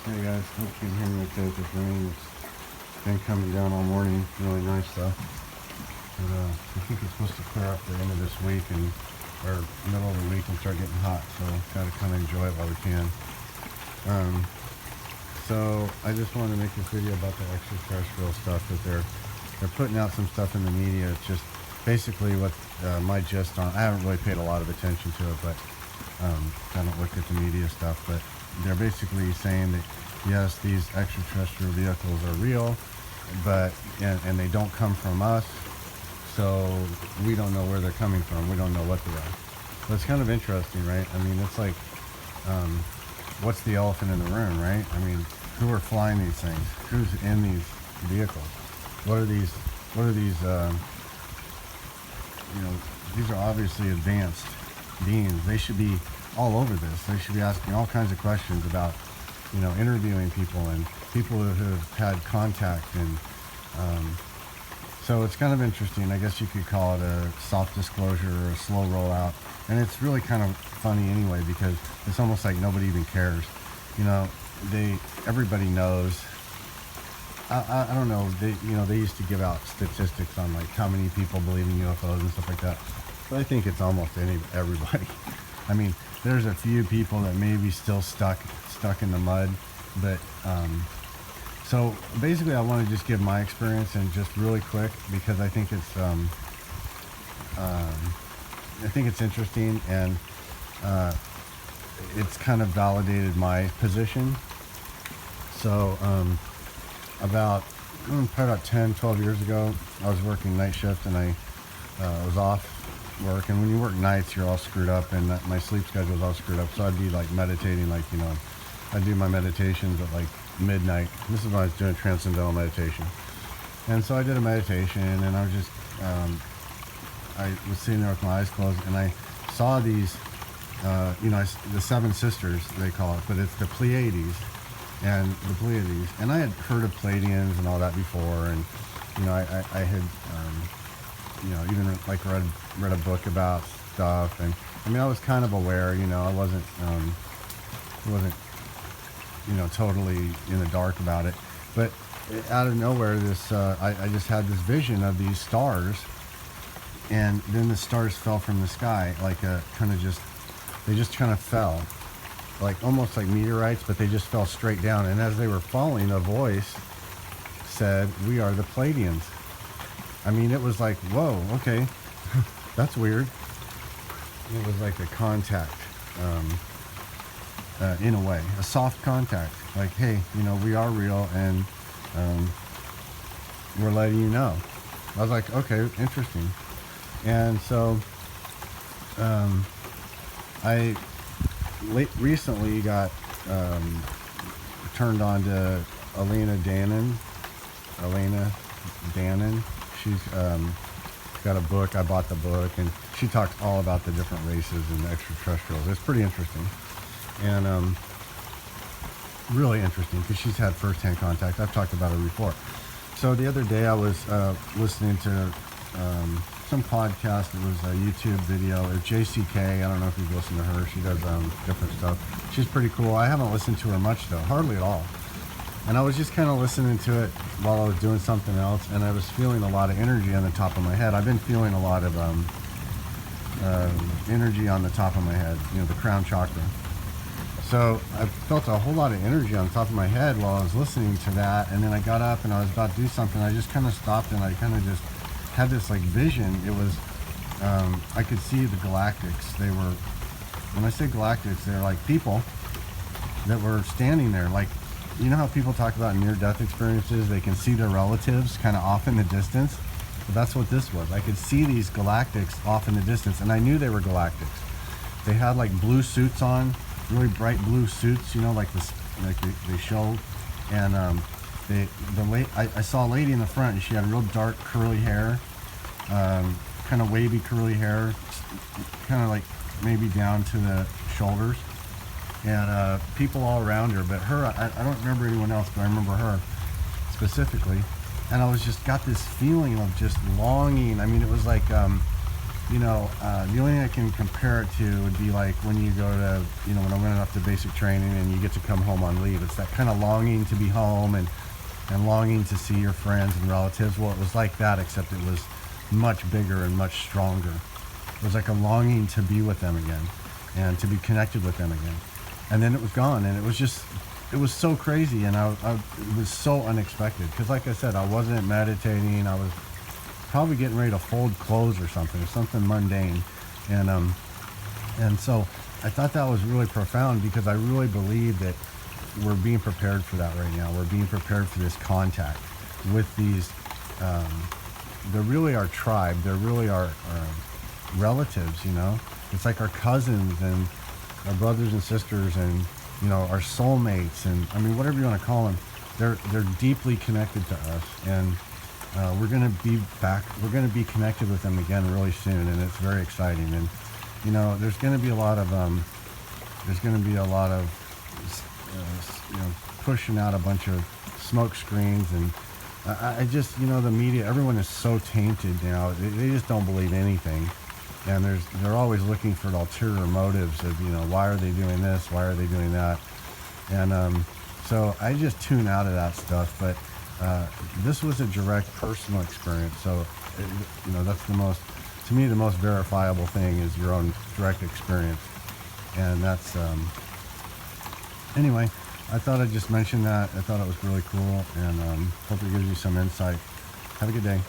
Hey guys, hope you can hear me okay with this rain. It's been coming down all morning. Really nice though. But, I think it's supposed to clear up the end of this week and or middle of the week and start getting hot. So gotta kind of enjoy it while we can. So I just wanted to make this video about the extraterrestrial stuff that they're putting out some stuff in the media. It's just basically what my gist on. I haven't really paid a lot of attention to it, but kind of looked at the media stuff. But they're basically saying that yes, these extraterrestrial vehicles are real, but and they don't come from us, so we don't know where they're coming from. We don't know what they are. So it's kind of interesting, right? I mean, it's like, what's the elephant in the room, right? I mean, who are flying these things? Who's in these vehicles? What are these? What are these? These are obviously advanced beings. They should be all over this. They should be asking all kinds of questions about, interviewing people and people who have had contact. And so it's kind of interesting. I guess you could call it a soft disclosure or a slow rollout. And it's really kind of funny anyway, because it's almost like nobody even cares. Everybody knows. I don't know. They used to give out statistics on like how many people believe in UFOs and stuff like that. But I think it's almost everybody. I mean, there's a few people that may be still stuck in the mud, but so basically, I want to just give my experience and just really quick, because I think it's interesting, and it's kind of validated my position. So probably about 10, 12 years ago, I was working night shift, and I was off work. And when you work nights, you're all screwed up, and my sleep schedule was all screwed up. So I'd be like meditating, I'd do my meditations at like midnight. This is when I was doing transcendental meditation. And so I did a meditation, and I was just, I was sitting there with my eyes closed, and I saw these, the seven sisters, they call it, but it's the Pleiades. And the Pleiades, and I had heard of Pleiadians and all that before, and I had even like read a book about stuff, and I mean I was kind of aware, I wasn't totally in the dark about it, but out of nowhere I just had this vision of these stars, and then the stars fell from the sky like they just kind of fell. Like almost like meteorites, but they just fell straight down. And as they were falling, a voice said, "We are the Pleiadians." I mean, it was like, whoa, okay, that's weird. It was like a contact, in a way, a soft contact. Like, hey, we are real, and we're letting you know. I was like, okay, interesting. And so I recently got turned on to Elena Dannon. She's got a book. I bought the book, and she talks all about the different races and extraterrestrials. It's pretty interesting, and really interesting, because she's had first-hand contact. I've talked about her before. So the other day I was listening to some podcast. It was a YouTube video of JCK. I don't know if you've listened to her. She does different stuff. She's pretty cool. I haven't listened to her much though, hardly at all. And I was just kind of listening to it while I was doing something else, and I was feeling a lot of energy on the top of my head. I've been feeling a lot of energy on the top of my head, the crown chakra. So I felt a whole lot of energy on the top of my head while I was listening to that, and then I got up and I was about to do something. I just kind of stopped, and I kind of just had this like vision. It was, I could see the galactics. When I say galactics, they're like people that were standing there. Like, how people talk about near-death experiences? They can see their relatives kind of off in the distance. But that's what this was. I could see these galactics off in the distance, and I knew they were galactics. They had like blue suits on, really bright blue suits, like this, like they showed. And I saw a lady in the front, and she had real dark curly hair, kind of wavy curly hair, kind of like maybe down to the shoulders, and people all around her. But her, I don't remember anyone else, but I remember her specifically. And I was just got this feeling of just longing. I mean, it was like The only thing I can compare it to would be like when you go to, when I went off to basic training and you get to come home on leave. It's that kind of longing to be home and longing to see your friends and relatives. Well, it was like that, except it was much bigger and much stronger. It was like a longing to be with them again and to be connected with them again. And then it was gone, and it was so crazy, and it was so unexpected. Because like I said, I wasn't meditating. I was probably getting ready to fold clothes or something mundane. And so I thought that was really profound, because I really believe that we're being prepared for that right now. We're being prepared for this contact with these, they're really our tribe. They're really our relatives, It's like our cousins and our brothers and sisters and, our soulmates, and I mean, whatever you want to call them. They're deeply connected to us, and we're going to be back. We're going to be connected with them again really soon, and it's very exciting. And there's going to be a lot of pushing out a bunch of smoke screens, and I just, the media, everyone is so tainted now. They just don't believe anything, and they're always looking for ulterior motives of, why are they doing this, why are they doing that, and so I just tune out of that stuff. But this was a direct personal experience, so that's to me the most verifiable thing is your own direct experience, and that's anyway. I thought I'd just mention that. I thought it was really cool, and hope it gives you some insight. Have a good day.